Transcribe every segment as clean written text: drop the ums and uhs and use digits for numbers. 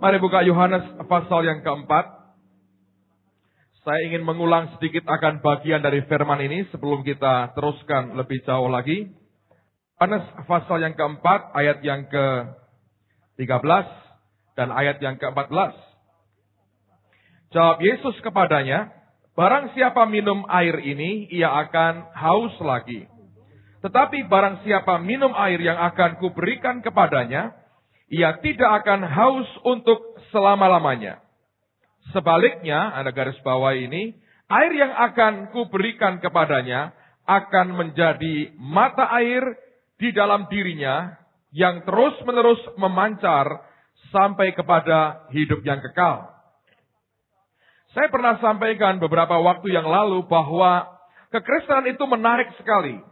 Mari buka Yohanes pasal yang keempat. Saya ingin mengulang sedikit akan bagian dari firman ini sebelum kita teruskan lebih jauh lagi. Yohanes pasal yang keempat, ayat yang ke-13 dan ayat yang ke-14. Jawab Yesus kepadanya, barang siapa minum air ini, ia akan haus lagi. Tetapi barang siapa minum air yang akan kuberikan kepadanya, ia tidak akan haus untuk selama-lamanya. Sebaliknya, ada garis bawah ini, air yang akan kuberikan kepadanya akan menjadi mata air di dalam dirinya yang terus-menerus memancar sampai kepada hidup yang kekal. Saya pernah sampaikan beberapa waktu yang lalu bahwa kekristenan itu menarik sekali.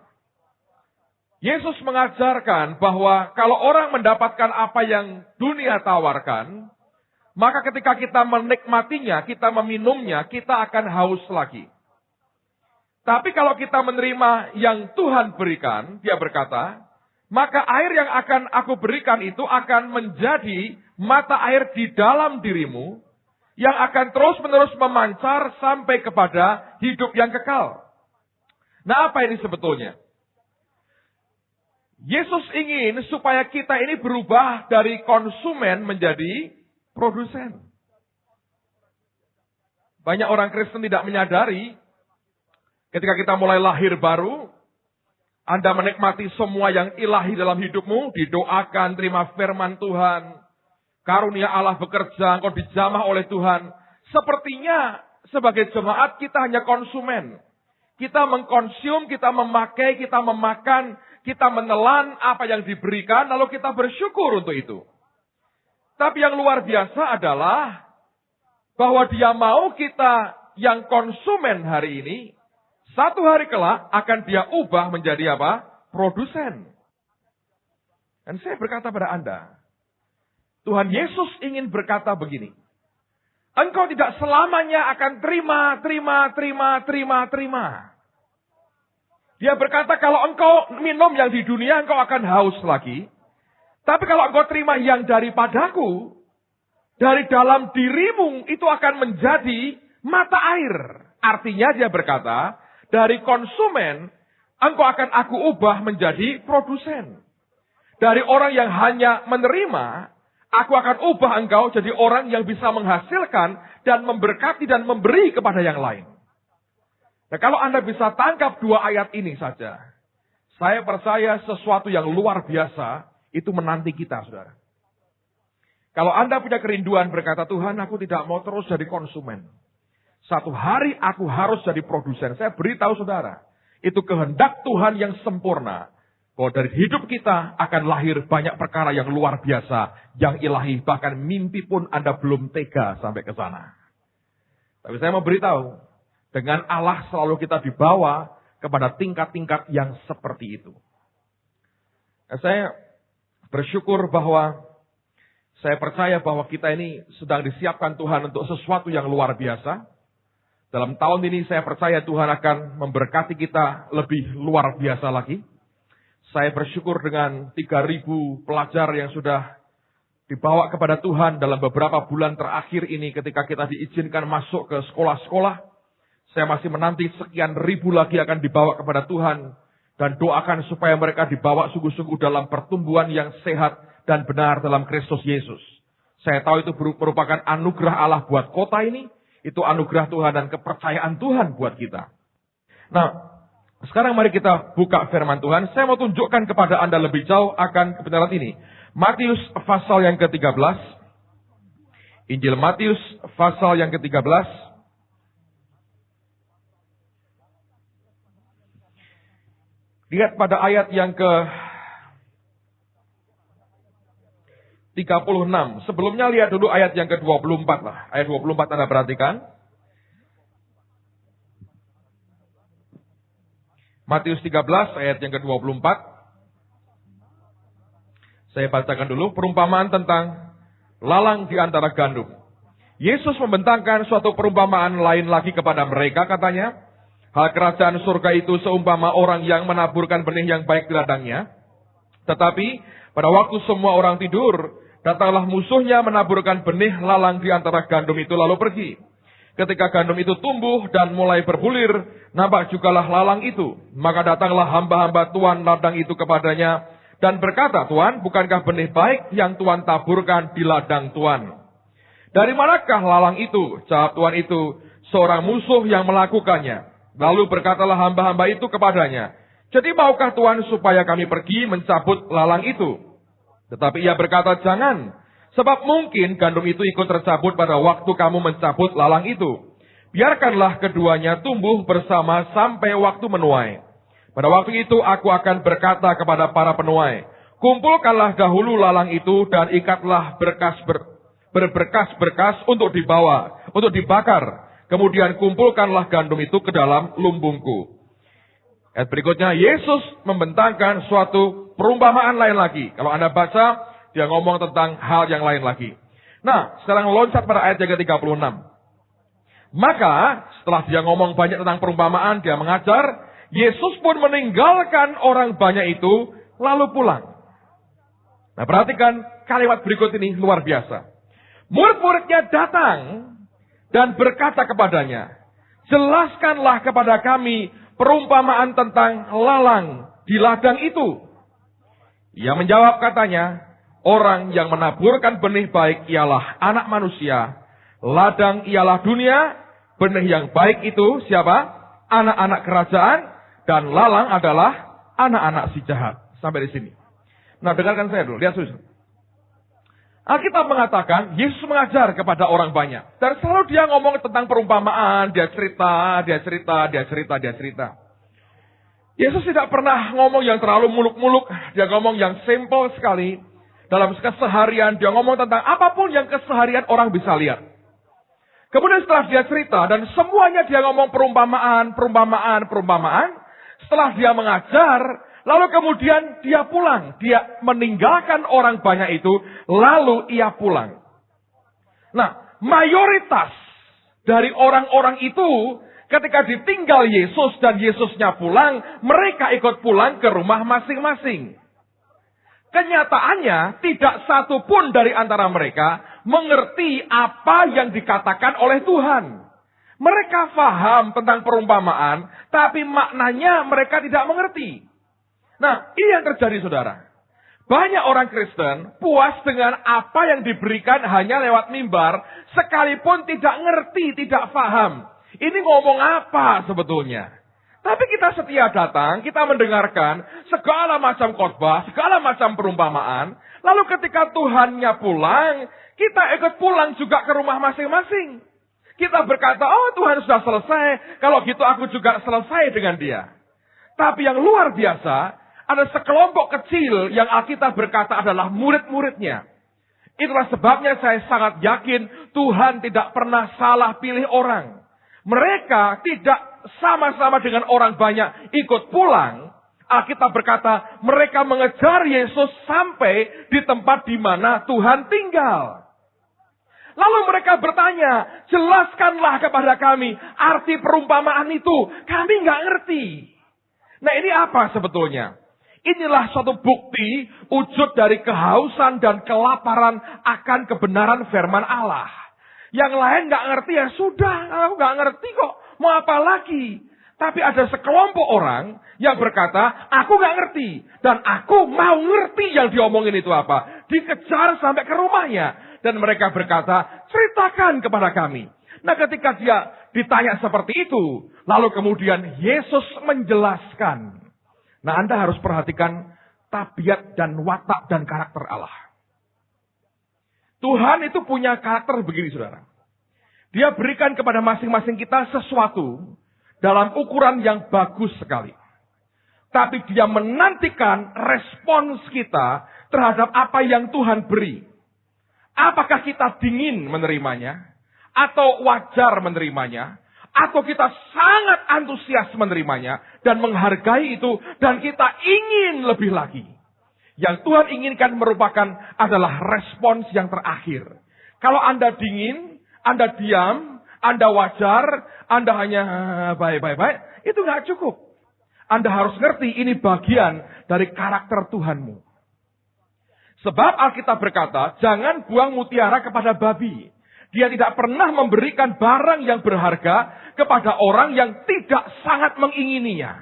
Yesus mengajarkan bahwa kalau orang mendapatkan apa yang dunia tawarkan, maka ketika kita menikmatinya, kita meminumnya, kita akan haus lagi. Tapi kalau kita menerima yang Tuhan berikan, dia berkata, maka air yang akan aku berikan itu akan menjadi mata air di dalam dirimu, yang akan terus-menerus memancar sampai kepada hidup yang kekal. Nah, apa ini sebetulnya? Yesus ingin supaya kita ini berubah dari konsumen menjadi produsen. Banyak orang Kristen tidak menyadari, ketika kita mulai lahir baru, Anda menikmati semua yang ilahi dalam hidupmu, didoakan, terima firman Tuhan, karunia Allah bekerja, engkau dijamah oleh Tuhan. Sepertinya sebagai jemaat kita hanya konsumen. Kita mengkonsum, kita memakai, kita memakan, kita menelan apa yang diberikan, lalu kita bersyukur untuk itu. Tapi yang luar biasa adalah bahwa dia mau kita yang konsumen hari ini, satu hari kelak akan dia ubah menjadi apa? Produsen. Dan saya berkata pada Anda, Tuhan Yesus ingin berkata begini, engkau tidak selamanya akan terima. Dia berkata, kalau engkau minum yang di dunia, engkau akan haus lagi. Tapi kalau engkau terima yang daripadaku, dari dalam dirimu itu akan menjadi mata air. Artinya dia berkata, dari konsumen, engkau akan aku ubah menjadi produsen. Dari orang yang hanya menerima, aku akan ubah engkau jadi orang yang bisa menghasilkan dan memberkati dan memberi kepada yang lain. Nah, kalau Anda bisa tangkap dua ayat ini saja, saya percaya sesuatu yang luar biasa itu menanti kita, saudara. Kalau Anda punya kerinduan berkata, Tuhan, aku tidak mau terus jadi konsumen. Satu hari aku harus jadi produsen. Saya beritahu saudara, itu kehendak Tuhan yang sempurna. Bahwa dari hidup kita akan lahir banyak perkara yang luar biasa, yang ilahi, bahkan mimpi pun Anda belum tega sampai ke sana. Tapi saya mau beritahu, dengan Allah selalu kita dibawa kepada tingkat-tingkat yang seperti itu. Nah, saya bersyukur bahwa saya percaya bahwa kita ini sedang disiapkan Tuhan untuk sesuatu yang luar biasa. Dalam tahun ini saya percaya Tuhan akan memberkati kita lebih luar biasa lagi. Saya bersyukur dengan 3.000 pelajar yang sudah dibawa kepada Tuhan dalam beberapa bulan terakhir ini ketika kita diizinkan masuk ke sekolah-sekolah. Saya masih menanti sekian ribu lagi akan dibawa kepada Tuhan. Dan doakan supaya mereka dibawa sungguh-sungguh dalam pertumbuhan yang sehat dan benar dalam Kristus Yesus. Saya tahu itu merupakan anugerah Allah buat kota ini. Itu anugerah Tuhan dan kepercayaan Tuhan buat kita. Nah, sekarang mari kita buka firman Tuhan. Saya mau tunjukkan kepada Anda lebih jauh akan kebenaran ini. Matius pasal yang ke-13. Injil Matius pasal yang ke-13. Lihat pada ayat yang ke-36. Sebelumnya lihat dulu ayat yang ke-24 lah. Ayat 24 Anda perhatikan. Matius 13 ayat yang ke-24. Saya bacakan dulu perumpamaan tentang lalang di antara gandum. Yesus membentangkan suatu perumpamaan lain lagi kepada mereka, katanya, hal kerajaan surga itu seumpama orang yang menaburkan benih yang baik di ladangnya. Tetapi pada waktu semua orang tidur, Datanglah musuhnya menaburkan benih lalang di antara gandum itu lalu pergi. Ketika gandum itu tumbuh dan mulai berbulir, nampak jugalah lalang itu. Maka datanglah hamba-hamba tuan ladang itu kepadanya dan berkata, Tuan, bukankah benih baik yang Tuan taburkan di ladang Tuan? Dari manakah lalang itu? Jawab tuan itu, seorang musuh yang melakukannya. Lalu berkatalah hamba-hamba itu kepadanya, jadi maukah Tuan supaya kami pergi mencabut lalang itu? Tetapi ia berkata, jangan, sebab mungkin gandum itu ikut tercabut pada waktu kamu mencabut lalang itu. Biarkanlah keduanya tumbuh bersama sampai waktu menuai. Pada waktu itu aku akan berkata kepada para penuai, kumpulkanlah dahulu lalang itu dan ikatlah berberkas-berkas untuk dibawa, untuk dibakar. Kemudian kumpulkanlah gandum itu ke dalam lumbungku. Ayat berikutnya, Yesus membentangkan suatu perumpamaan lain lagi. Kalau Anda baca, dia ngomong tentang hal yang lain lagi. Nah, sekarang loncat pada ayat yang ke-36. Maka, setelah dia ngomong banyak tentang perumpamaan, dia mengajar, Yesus pun meninggalkan orang banyak itu, lalu pulang. Nah, perhatikan kalimat berikut ini luar biasa. Murid-muridnya datang dan berkata kepadanya, jelaskanlah kepada kami perumpamaan tentang lalang di ladang itu. Ia menjawab katanya, orang yang menaburkan benih baik ialah anak manusia. Ladang ialah dunia. Benih yang baik itu siapa? Anak-anak kerajaan. Dan lalang adalah anak-anak si jahat. Sampai di sini. Nah, dengarkan saya dulu. Lihat susah. Alkitab mengatakan, Yesus mengajar kepada orang banyak. Dan selalu dia ngomong tentang perumpamaan. Dia cerita. Yesus tidak pernah ngomong yang terlalu muluk-muluk. Dia ngomong yang simple sekali. Dalam keseharian, dia ngomong tentang apapun yang keseharian orang bisa lihat. Kemudian setelah dia cerita, dan semuanya dia ngomong perumpamaan. Setelah dia mengajar, lalu kemudian dia pulang. Dia meninggalkan orang banyak itu, lalu ia pulang. Nah, mayoritas dari orang-orang itu, ketika ditinggal Yesus dan Yesusnya pulang, mereka ikut pulang ke rumah masing-masing. Kenyataannya, tidak satu pun dari antara mereka mengerti apa yang dikatakan oleh Tuhan. Mereka paham tentang perumpamaan, tapi maknanya mereka tidak mengerti. Nah, ini yang terjadi, saudara. Banyak orang Kristen puas dengan apa yang diberikan hanya lewat mimbar, sekalipun tidak ngerti, tidak paham. Ini ngomong apa sebetulnya? Tapi kita setia datang, kita mendengarkan segala macam khotbah, segala macam perumpamaan. Lalu ketika Tuhannya pulang, kita ikut pulang juga ke rumah masing-masing. Kita berkata, oh Tuhan sudah selesai, kalau gitu aku juga selesai dengan dia. Tapi yang luar biasa, ada sekelompok kecil yang Alkitab berkata adalah murid-muridnya. Itulah sebabnya saya sangat yakin Tuhan tidak pernah salah pilih orang. Mereka tidak sama-sama dengan orang banyak ikut pulang. Alkitab berkata mereka mengejar Yesus sampai di tempat di mana Tuhan tinggal. Lalu mereka bertanya, jelaskanlah kepada kami arti perumpamaan itu. Kami nggak ngerti. Nah, ini apa sebetulnya? Inilah suatu bukti wujud dari kehausan dan kelaparan akan kebenaran firman Allah. Yang lain nggak ngerti, ya sudah, aku nggak ngerti kok. Mau apa lagi? Tapi ada sekelompok orang yang berkata, aku nggak ngerti. Dan aku mau ngerti yang diomongin itu apa. Dikejar sampai ke rumahnya. Dan mereka berkata, ceritakan kepada kami. Nah, ketika dia ditanya seperti itu, lalu kemudian Yesus menjelaskan. Nah, Anda harus perhatikan tabiat dan watak dan karakter Allah. Tuhan itu punya karakter begini, saudara. Dia berikan kepada masing-masing kita sesuatu dalam ukuran yang bagus sekali. Tapi dia menantikan respons kita terhadap apa yang Tuhan beri. Apakah kita dingin menerimanya? Atau wajar menerimanya? Atau kita sangat antusias menerimanya dan menghargai itu dan kita ingin lebih lagi. Yang Tuhan inginkan merupakan adalah respons yang terakhir. Kalau Anda dingin, Anda diam, Anda wajar, Anda hanya baik-baik, itu nggak cukup. Anda harus ngerti ini bagian dari karakter Tuhanmu. Sebab Alkitab berkata, jangan buang mutiara kepada babi. Dia tidak pernah memberikan barang yang berharga kepada orang yang tidak sangat mengingininya.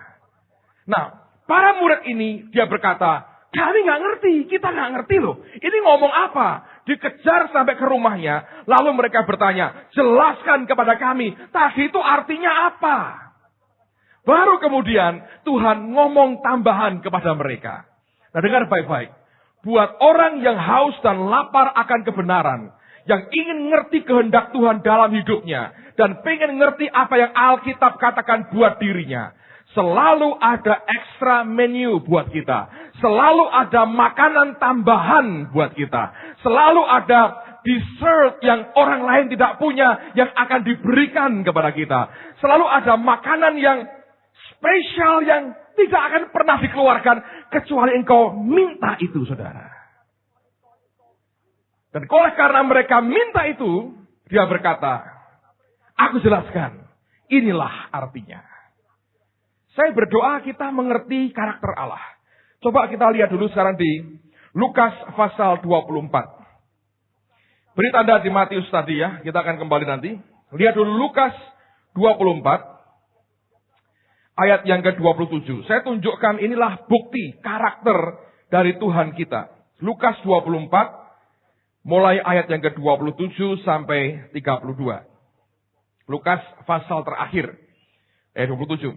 Nah, para murid ini dia berkata, kami nggak ngerti, kita nggak ngerti loh. Ini ngomong apa? Dikejar sampai ke rumahnya, lalu mereka bertanya, jelaskan kepada kami, tadi itu artinya apa? Baru kemudian Tuhan ngomong tambahan kepada mereka. Nah, dengar baik-baik. Buat orang yang haus dan lapar akan kebenaran, yang ingin ngerti kehendak Tuhan dalam hidupnya, dan pengen ngerti apa yang Alkitab katakan buat dirinya, selalu ada ekstra menu buat kita. Selalu ada makanan tambahan buat kita. Selalu ada dessert yang orang lain tidak punya yang akan diberikan kepada kita. Selalu ada makanan yang spesial yang tidak akan pernah dikeluarkan kecuali engkau minta itu, saudara. Dan oleh karena mereka minta itu, dia berkata, aku jelaskan, inilah artinya. Saya berdoa kita mengerti karakter Allah. Coba kita lihat dulu sekarang di Lukas pasal 24. Beri tanda di Matius tadi ya, kita akan kembali nanti. Lihat dulu Lukas 24. Ayat yang ke-27. Saya tunjukkan inilah bukti karakter dari Tuhan kita. Lukas 24. Mulai ayat yang ke-27 sampai 32. Lukas pasal terakhir. Ayat 27.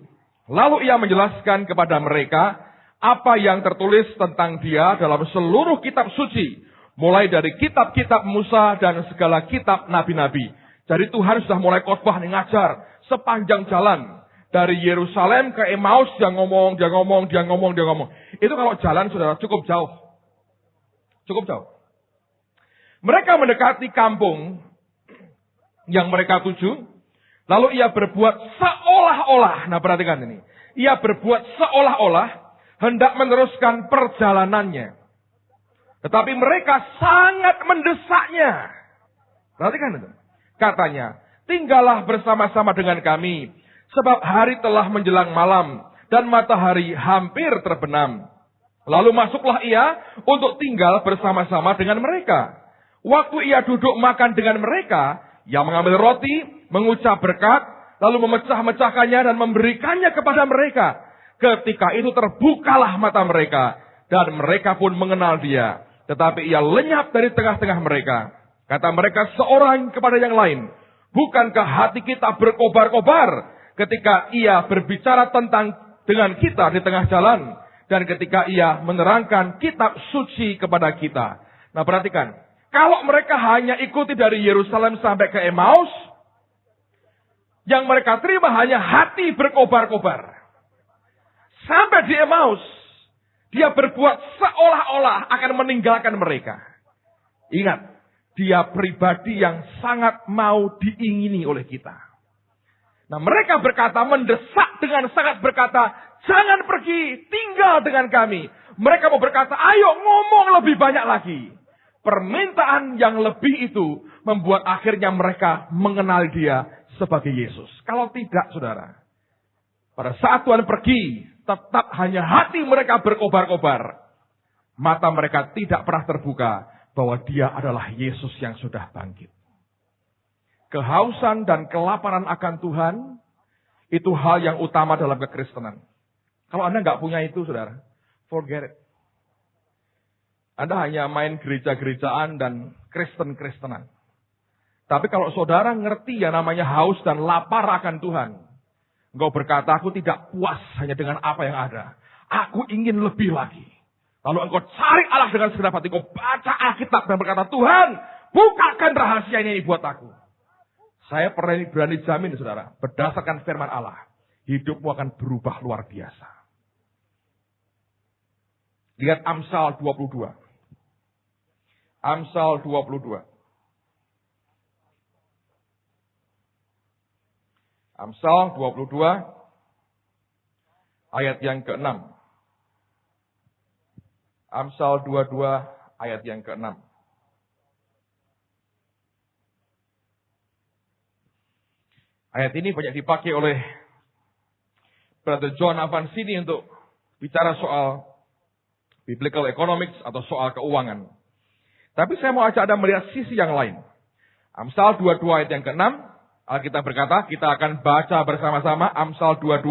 Lalu ia menjelaskan kepada mereka apa yang tertulis tentang dia dalam seluruh kitab suci. Mulai dari kitab-kitab Musa dan segala kitab nabi-nabi. Jadi Tuhan sudah mulai khotbah ngajar sepanjang jalan. Dari Yerusalem ke Emmaus dia ngomong. Itu kalau jalan saudara cukup jauh. Cukup jauh. Mereka mendekati kampung yang mereka tuju. Lalu ia berbuat seolah-olah. Nah perhatikan ini. Ia berbuat seolah-olah hendak meneruskan perjalanannya. Tetapi mereka sangat mendesaknya. Perhatikan itu. Katanya, tinggallah bersama-sama dengan kami. Sebab hari telah menjelang malam dan matahari hampir terbenam. Lalu masuklah ia untuk tinggal bersama-sama dengan mereka. Waktu ia duduk makan dengan mereka, ia mengambil roti, mengucap berkat, lalu memecah-mecahkannya dan memberikannya kepada mereka. Ketika itu terbukalah mata mereka dan mereka pun mengenal dia. Tetapi ia lenyap dari tengah-tengah mereka. Kata mereka seorang kepada yang lain, bukankah hati kita berkobar-kobar ketika ia berbicara dengan kita di tengah jalan. Dan ketika ia menerangkan kitab suci kepada kita. Nah perhatikan. Kalau mereka hanya ikuti dari Yerusalem sampai ke Emmaus. Yang mereka terima hanya hati berkobar-kobar. Sampai di Emmaus. Dia berbuat seolah-olah akan meninggalkan mereka. Ingat. Dia pribadi yang sangat mau diingini oleh kita. Nah mereka berkata, mendesak dengan sangat berkata, jangan pergi, tinggal dengan kami. Mereka mau berkata, ayo ngomong lebih banyak lagi. Permintaan yang lebih itu membuat akhirnya mereka mengenal dia sebagai Yesus. Kalau tidak, saudara, pada saat Tuhan pergi, tetap hanya hati mereka berkobar-kobar. Mata mereka tidak pernah terbuka bahwa dia adalah Yesus yang sudah bangkit. Kehausan dan kelaparan akan Tuhan, itu hal yang utama dalam kekristenan. Kalau Anda nggak punya itu, saudara, forget it. Anda hanya main gereja-gerejaan dan Kristen-Kristenan. Tapi kalau saudara ngerti ya namanya haus dan lapar akan Tuhan. Engkau berkata, aku tidak puas hanya dengan apa yang ada. Aku ingin lebih lagi. Lalu engkau cari Allah dengan segenap hati. Engkau baca Alkitab dan berkata, Tuhan, bukakan rahasia ini buat aku. Saya berani jamin, saudara, berdasarkan firman Allah, hidupmu akan berubah luar biasa. Lihat Amsal 22. Amsal 22. Amsal 22, ayat yang ke-6. Amsal 22, ayat yang ke-6. Ayat ini banyak dipakai oleh Brother John Avancini untuk bicara soal biblical economics atau soal keuangan. Tapi saya mau ajak Anda melihat sisi yang lain. Amsal 22 ayat yang ke-6, Alkitab berkata, kita akan baca bersama-sama Amsal 22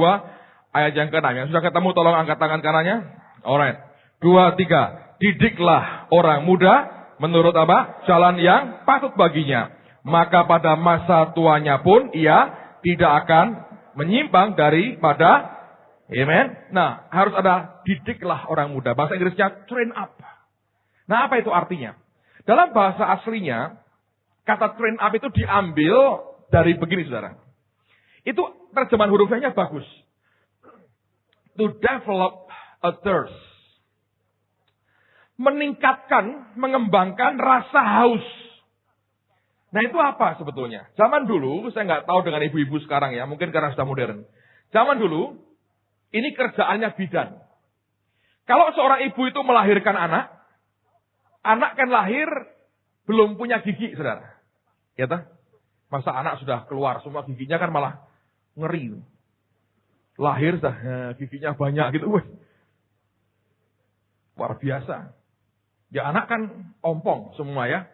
ayat yang ke-6. Yang sudah ketemu tolong angkat tangan kanannya. Alright. 2, 3. Didiklah orang muda menurut apa? Jalan yang patut baginya. Maka pada masa tuanya pun ia tidak akan menyimpang daripada. Amen. Nah, harus ada didiklah orang muda. Bahasa Inggrisnya train up. Nah, apa itu artinya? Dalam bahasa aslinya, kata train up itu diambil dari begini, saudara. Itu terjemahan hurufnya bagus. To develop a thirst. Meningkatkan, mengembangkan rasa haus. Nah, itu apa sebetulnya? Zaman dulu, saya nggak tahu dengan ibu-ibu sekarang ya, mungkin karena sudah modern. Zaman dulu, ini kerjaannya bidan. Kalau seorang ibu itu melahirkan anak kan lahir belum punya gigi, saudara. Ya tak? Masa anak sudah keluar, semua giginya kan malah ngeri. Lahir sudah giginya banyak gitu. Luar biasa. Ya anak kan ompong semua ya.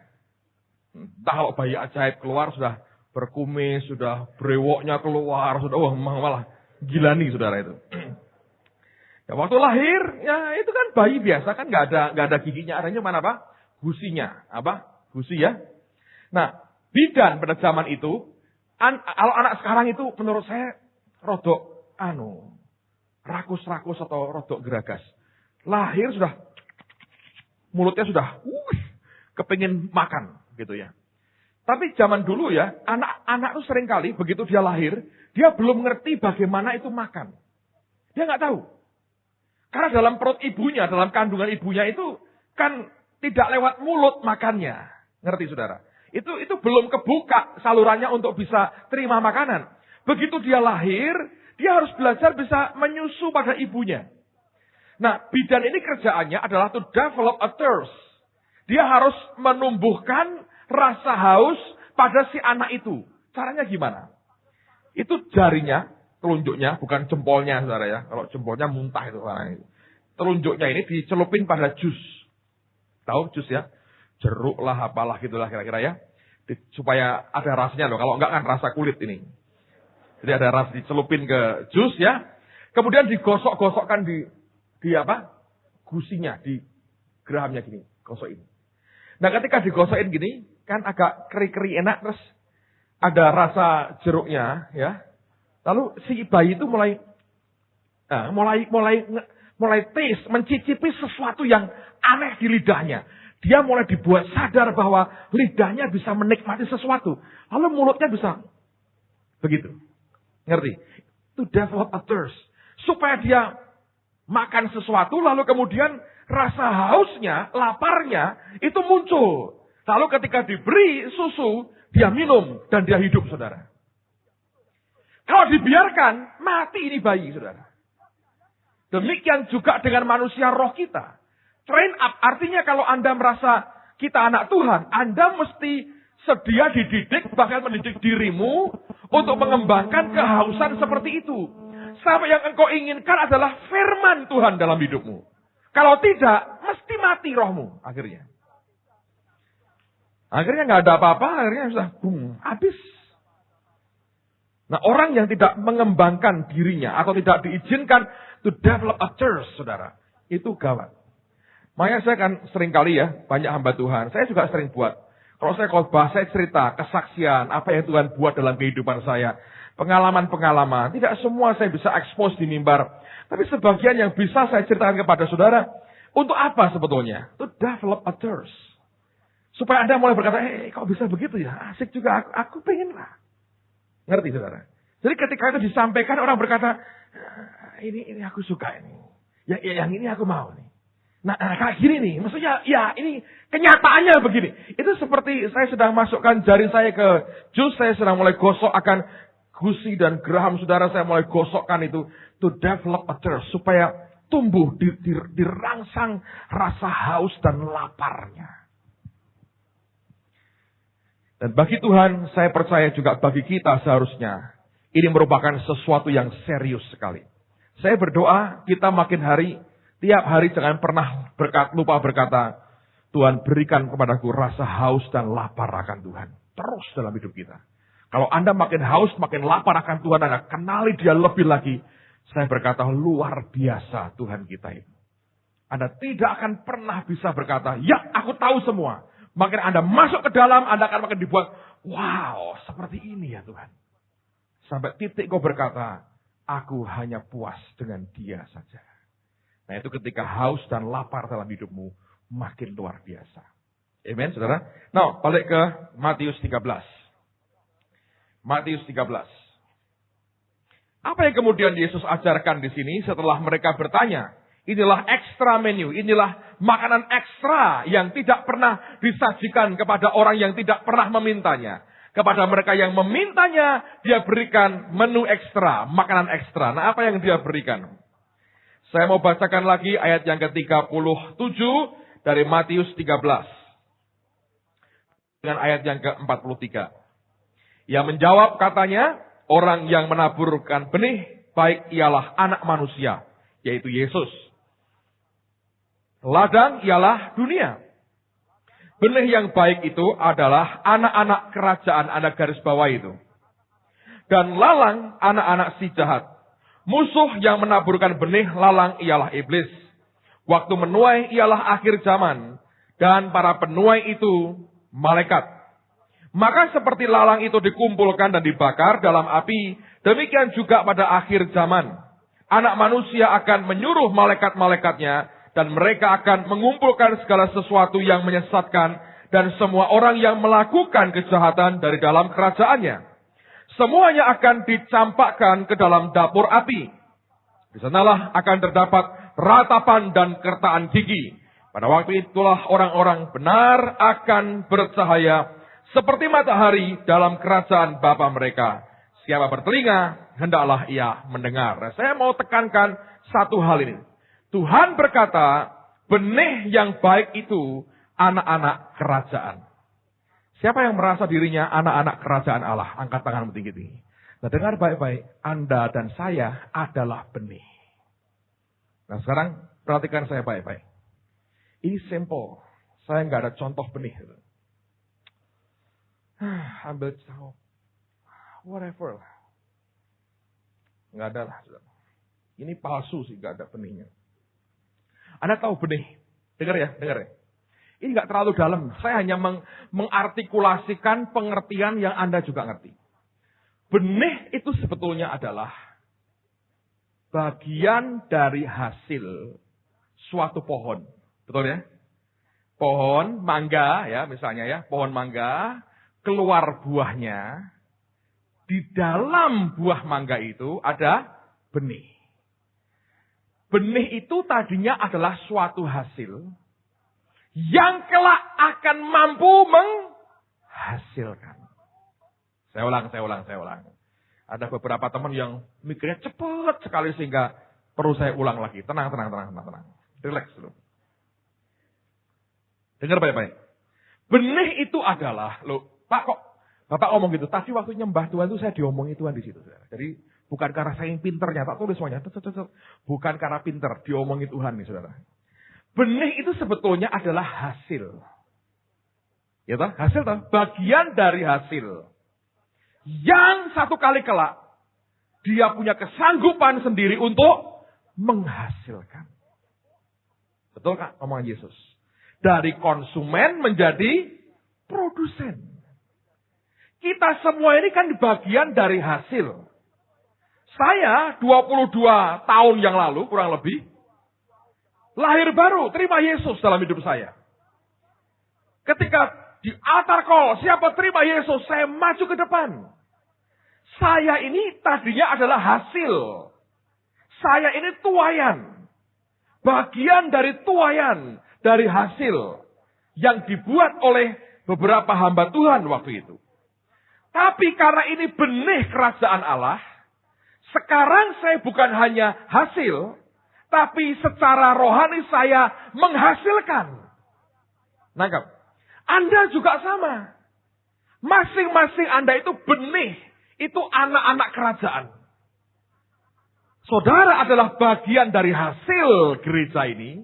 Entah kalau bayi ajaib keluar sudah berkumis, sudah brewoknya keluar, sudah malah gila nih saudara itu. Ya waktu lahir, ya itu kan bayi biasa kan nggak ada giginya, adanya mana apa? Gusinya, apa? Gusi ya. Nah, bidan pada zaman itu, kalau anak sekarang itu menurut saya rodok rakus-rakus atau rodok geragas. Lahir sudah mulutnya sudah kepingin makan gitu ya. Tapi zaman dulu ya, anak itu sering kali begitu dia lahir, dia belum ngerti bagaimana itu makan. Dia nggak tahu. Karena dalam perut ibunya, dalam kandungan ibunya itu kan tidak lewat mulut makannya. Ngerti saudara? Itu belum kebuka salurannya untuk bisa terima makanan. Begitu dia lahir, dia harus belajar bisa menyusu pada ibunya. Nah, bidan ini kerjaannya adalah to develop a thirst. Dia harus menumbuhkan rasa haus pada si anak itu. Caranya gimana? Itu jarinya, telunjuknya, bukan jempolnya, saudara ya. Kalau jempolnya muntah itu. Telunjuknya ini dicelupin pada jus. Tahu jus ya? Jeruk lah, apalah gitulah kira-kira ya. Supaya ada rasanya loh. Kalau enggak kan rasa kulit ini. Jadi ada rasa dicelupin ke jus ya. Kemudian digosok-gosokkan di apa? Gusinya, di gerahamnya gini. Gosokin. Nah ketika digosokin gini, kan agak keri-keri enak. Terus ada rasa jeruknya ya. Lalu si bayi itu mulai taste, mencicipi sesuatu yang aneh di lidahnya. Dia mulai dibuat sadar bahwa lidahnya bisa menikmati sesuatu. Lalu mulutnya bisa begitu. Ngerti? To develop a thirst. Supaya dia makan sesuatu, lalu kemudian rasa hausnya, laparnya, itu muncul. Lalu ketika diberi susu, dia minum dan dia hidup, saudara. Kalau dibiarkan, mati ini bayi, saudara. Demikian juga dengan manusia roh kita. Train up, artinya kalau Anda merasa kita anak Tuhan, Anda mesti sedia dididik, bahkan mendidik dirimu untuk mengembangkan kehausan seperti itu. Sampai yang engkau inginkan adalah firman Tuhan dalam hidupmu. Kalau tidak, mesti mati rohmu akhirnya. Akhirnya nggak ada apa-apa, akhirnya sudah habis. Nah, orang yang tidak mengembangkan dirinya atau tidak diizinkan to develop a thirst, saudara, itu gawat. Makanya saya kan sering kali ya, banyak hamba Tuhan. Saya juga sering buat. Kalau saya khotbah, saya cerita kesaksian, apa yang Tuhan buat dalam kehidupan saya. Pengalaman-pengalaman. Tidak semua saya bisa expose di mimbar. Tapi sebagian yang bisa saya ceritakan kepada saudara. Untuk apa sebetulnya? To develop a thirst. Supaya Anda mulai berkata, kok bisa begitu ya? Asik juga, aku pengen lah. Ngerti saudara? Jadi ketika itu disampaikan, orang berkata, ini aku suka ini. Yang ini aku mau nih. Nah, kayak gini nih. Maksudnya, ya ini kenyataannya begini. Itu seperti saya sedang masukkan jari saya ke jus. Saya sedang mulai gosok akan gusi dan geraham saudara. Saya mulai gosokkan itu. To develop a thirst. Supaya tumbuh, dirangsang rasa haus dan laparnya. Dan bagi Tuhan, saya percaya juga bagi kita seharusnya. Ini merupakan sesuatu yang serius sekali. Saya berdoa kita makin hari Tiap hari jangan pernah lupa berkata, Tuhan berikan kepadaku rasa haus dan lapar akan Tuhan. Terus dalam hidup kita. Kalau Anda makin haus, makin lapar akan Tuhan, Anda kenali dia lebih lagi. Saya berkata, luar biasa Tuhan kita itu. Anda tidak akan pernah bisa berkata, ya aku tahu semua. Makin Anda masuk ke dalam, Anda akan makin dibuat, wow seperti ini ya Tuhan. Sampai titik kau berkata, aku hanya puas dengan dia saja. Nah itu ketika haus dan lapar dalam hidupmu, makin luar biasa. Amen, saudara. Nah, balik ke Matius 13. Matius 13. Apa yang kemudian Yesus ajarkan di sini setelah mereka bertanya? Inilah ekstra menu, inilah makanan ekstra yang tidak pernah disajikan kepada orang yang tidak pernah memintanya. Kepada mereka yang memintanya, dia berikan menu ekstra, makanan ekstra. Nah, apa yang dia berikan? Saya mau bacakan lagi ayat yang ke-37 dari Matius 13. Dengan ayat yang ke-43. Ia menjawab katanya, orang yang menaburkan benih, baik ialah anak manusia, yaitu Yesus. Ladang ialah dunia. Benih yang baik itu adalah anak-anak kerajaan, Anda garis bawah itu. Dan lalang anak-anak si jahat. Musuh yang menaburkan benih lalang ialah iblis. Waktu menuai ialah akhir zaman. Dan para penuai itu malaikat. Maka seperti lalang itu dikumpulkan dan dibakar dalam api, demikian juga pada akhir zaman. Anak manusia akan menyuruh malaikat-malaikatnya, dan mereka akan mengumpulkan segala sesuatu yang menyesatkan, dan semua orang yang melakukan kejahatan dari dalam kerajaannya. Semuanya akan dicampakkan ke dalam dapur api. Di sanalah akan terdapat ratapan dan kertaan gigi. Pada waktu itulah orang-orang benar akan bercahaya seperti matahari dalam kerajaan Bapa mereka. Siapa bertelinga, hendaklah ia mendengar. Nah, saya mau tekankan satu hal ini. Tuhan berkata, benih yang baik itu anak-anak kerajaan. Siapa yang merasa dirinya anak-anak kerajaan Allah? Angkat tangan tinggi-tinggi. Nah, dengar baik-baik. Anda dan saya adalah benih. Nah, sekarang perhatikan saya baik-baik. Ini simple. Saya nggak ada contoh benih. Ambil contoh. Whatever. Nggak ada lah. Ini palsu sih, nggak ada benihnya. Anda tahu benih. Dengar ya. Ini nggak terlalu dalam. Saya hanya mengartikulasikan pengertian yang Anda juga ngerti. Benih itu sebetulnya adalah bagian dari hasil suatu pohon. Betul ya? Pohon mangga ya misalnya ya. Pohon mangga keluar buahnya. Di dalam buah mangga itu ada benih. Benih itu tadinya adalah suatu hasil yang kelak akan mampu menghasilkan. Saya ulang. Ada beberapa teman yang mikirnya cepat sekali sehingga perlu saya ulang lagi. Tenang. Relax dulu. Dengar baik-baik. Benih itu adalah, Pak kok Bapak ngomong gitu. Tadi waktu nyembah Tuhan itu saya diomongin Tuhan di situ. Jadi bukan karena saya yang pinternya, tak tulis semuanya. Bukan karena pinter, diomongin Tuhan nih saudara. Benih itu sebetulnya adalah hasil. Ya toh? Hasil toh? Bagian dari hasil. Yang satu kali kelak, dia punya kesanggupan sendiri untuk menghasilkan. Betul Kak? Omongan Yesus. Dari konsumen menjadi produsen. Kita semua ini kan bagian dari hasil. Saya 22 tahun yang lalu kurang lebih lahir baru, terima Yesus dalam hidup saya. Ketika di altar call, siapa terima Yesus, saya maju ke depan. Saya ini tadinya adalah hasil. Saya ini tuayan. Bagian dari tuayan, dari hasil yang dibuat oleh beberapa hamba Tuhan waktu itu. Tapi karena ini benih kerajaan Allah, sekarang saya bukan hanya hasil, tapi secara rohani saya menghasilkan. Nangkap? Anda juga sama. Masing-masing Anda itu benih. Itu anak-anak kerajaan. Saudara adalah bagian dari hasil gereja ini.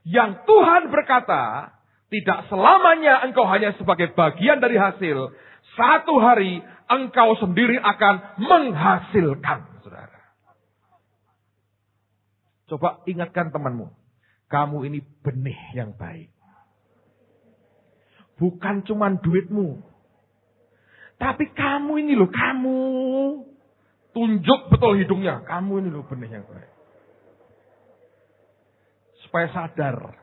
Yang Tuhan berkata, tidak selamanya engkau hanya sebagai bagian dari hasil. Satu hari engkau sendiri akan menghasilkan, saudara. Coba ingatkan temanmu. Kamu ini benih yang baik. Bukan cuma duitmu. Tapi kamu ini loh, kamu. Tunjuk betul hidungnya. Kamu ini loh benih yang baik. Supaya sadar.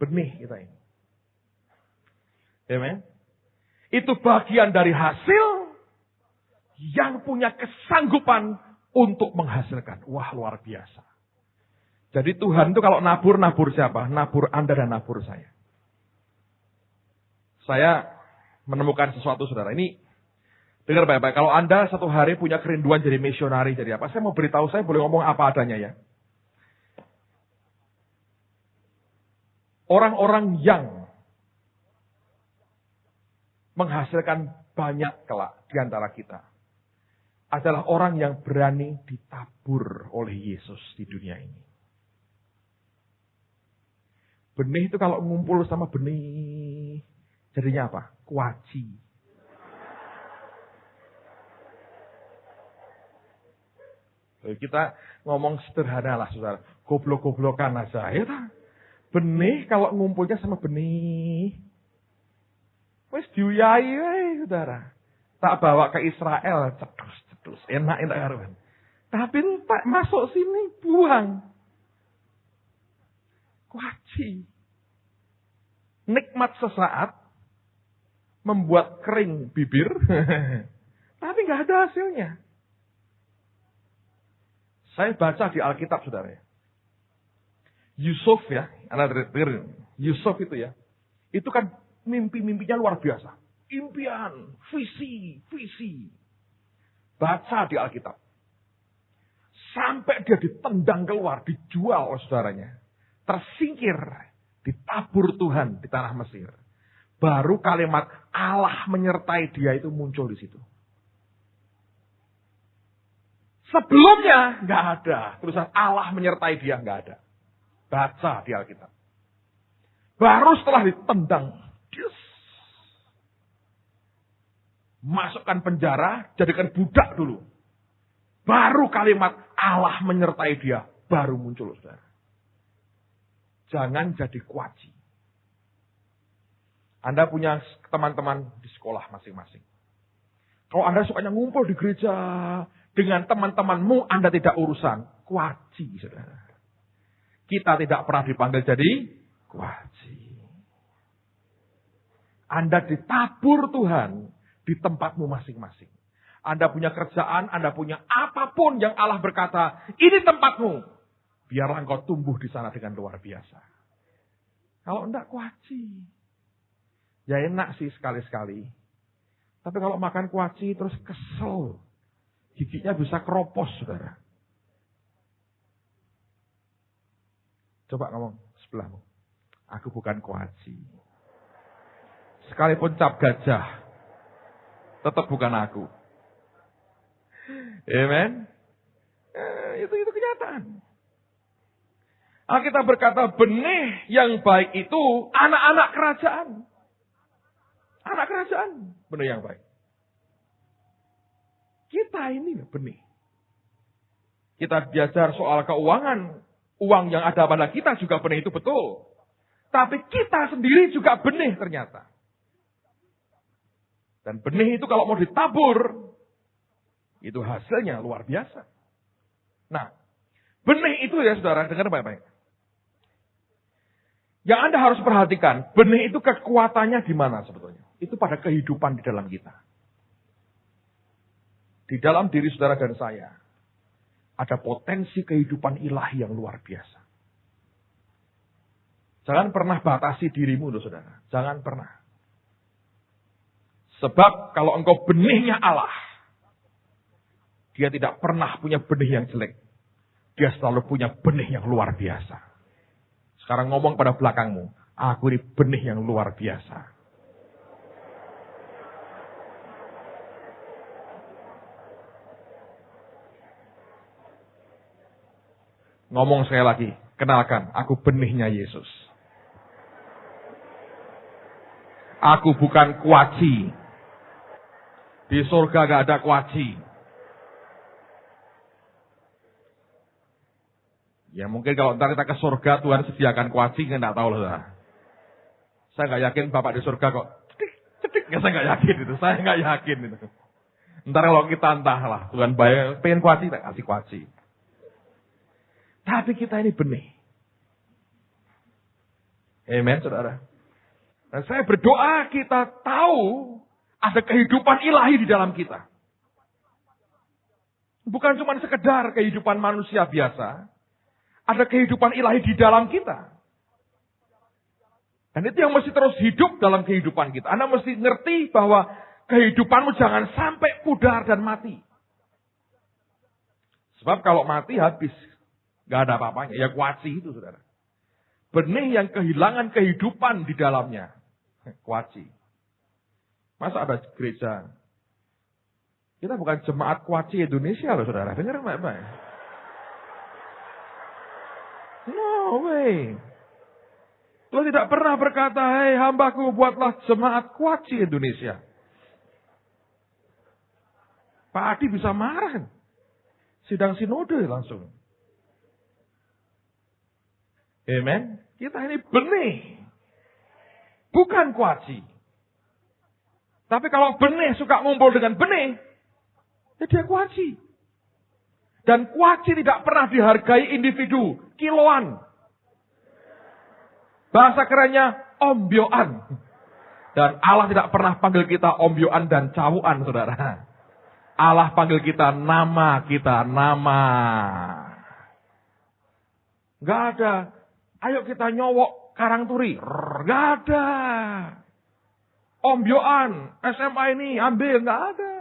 Benih kita ini. Amen. Itu bagian dari hasil yang punya kesanggupan untuk menghasilkan. Wah, luar biasa. Jadi Tuhan itu kalau nabur siapa? Nabur Anda dan nabur saya. Saya menemukan sesuatu, saudara. Ini, dengar baik-baik. Kalau Anda satu hari punya kerinduan jadi misionari, jadi apa? Saya mau beritahu, saya boleh ngomong apa adanya ya. Orang-orang yang menghasilkan banyak kelak di antara kita adalah orang yang berani ditabur oleh Yesus di dunia ini. Benih itu kalau ngumpul sama benih, jadinya apa? Kuaci. Kita ngomong sederhana lah, saudara. Goblok-goblokan aja. Ya tak? Benih kalau ngumpulnya sama benih. Wes diuyai, saudara. Tak bawa ke Israel, cedus-cedus. Enak-enak karuan. Tapi tak masuk sini, buang. Kuaci. Nikmat sesaat, membuat kering bibir, tapi nggak ada hasilnya. Saya baca di Alkitab, saudara. Yusuf ya, Yusuf itu ya, itu kan mimpi-mimpinya luar biasa. Impian, visi. Baca di Alkitab. Sampai dia ditendang keluar, dijual oleh saudaranya. Tersingkir, ditabur Tuhan di tanah Mesir. Baru kalimat Allah menyertai dia itu muncul di situ. Sebelumnya nggak ada tulisan Allah menyertai dia, nggak ada. Baca di Alkitab. Baru setelah ditendang, masukkan penjara, jadikan budak dulu. Baru kalimat Allah menyertai dia, baru muncul, saudara. Jangan jadi kuaci. Anda punya teman-teman di sekolah masing-masing. Kalau Anda sukanya ngumpul di gereja dengan teman-temanmu, Anda tidak urusan. Kuaci, saudara. Kita tidak pernah dipanggil jadi kuaci. Anda ditabur Tuhan di tempatmu masing-masing. Anda punya kerjaan, Anda punya apapun yang Allah berkata, ini tempatmu. Biarlah engkau tumbuh di sana dengan luar biasa. Kalau enggak kuaci. Ya enak sih sekali-sekali. Tapi kalau makan kuaci terus kesel. Giginya bisa keropos, saudara. Coba ngomong sebelahmu. Aku bukan kuaci. Sekalipun cap gajah. Tetap bukan aku. Amen. Itu kenyataan. Alkitab berkata benih yang baik itu anak-anak kerajaan. Anak kerajaan. Benih yang baik. Kita ini benih. Kita belajar soal keuangan. Uang yang ada pada kita juga benih itu betul. Tapi kita sendiri juga benih ternyata. Dan benih itu kalau mau ditabur. Itu hasilnya luar biasa. Nah. Benih itu ya saudara. Dengar baik-baik. Yang Anda harus perhatikan, benih itu kekuatannya di mana sebetulnya? Itu pada kehidupan di dalam kita. Di dalam diri saudara dan saya, ada potensi kehidupan ilahi yang luar biasa. Jangan pernah batasi dirimu loh saudara. Jangan pernah. Sebab kalau engkau benihnya Allah, dia tidak pernah punya benih yang jelek. Dia selalu punya benih yang luar biasa. Sekarang ngomong pada belakangmu, aku ini benih yang luar biasa. Ngomong sekali lagi, kenalkan, aku benihnya Yesus. Aku bukan kuaci. Di surga gak ada kuaci. Ya mungkin kalau ntar kita ke surga, Tuhan sediakan kuaci, nggak tahu lah. Saya nggak yakin Bapak di surga kok cedik. Saya nggak yakin itu. Saya nggak yakin itu. Ntar kalau kita entahlah, Tuhan bayang, pengen kuaci, tak kasih kuaci. Tapi kita ini benih. Amen, saudara. Dan saya berdoa kita tahu ada kehidupan ilahi di dalam kita. Bukan cuma sekedar kehidupan manusia biasa. Ada kehidupan ilahi di dalam kita. Dan itu yang mesti terus hidup dalam kehidupan kita. Anda mesti ngerti bahwa kehidupanmu jangan sampai pudar dan mati. Sebab kalau mati habis. Gak ada apa-apanya. Ya kuaci itu, saudara. Benih yang kehilangan kehidupan di dalamnya. Kuaci. Masa ada gereja? Kita bukan jemaat kuaci Indonesia loh, saudara. Dengar baik-baik. No way. Tuhan tidak pernah berkata, hei hambaku buatlah jemaat kuaci Indonesia. Pak Adi bisa marah. Sidang sinode langsung. Amen. Kita ini benih. Bukan kuaci. Tapi kalau benih suka ngumpul dengan benih, ya dia kuaci. Dan kuaci tidak pernah dihargai individu, kiloan. Bahasa kerennya ombyoan. Dan Allah tidak pernah panggil kita ombyoan dan cawuan, saudara. Allah panggil kita nama kita, nama. Gak ada. Ayo kita nyowok Karangturi. Gak ada. Ombyoan, SMA ini ambil, gak ada.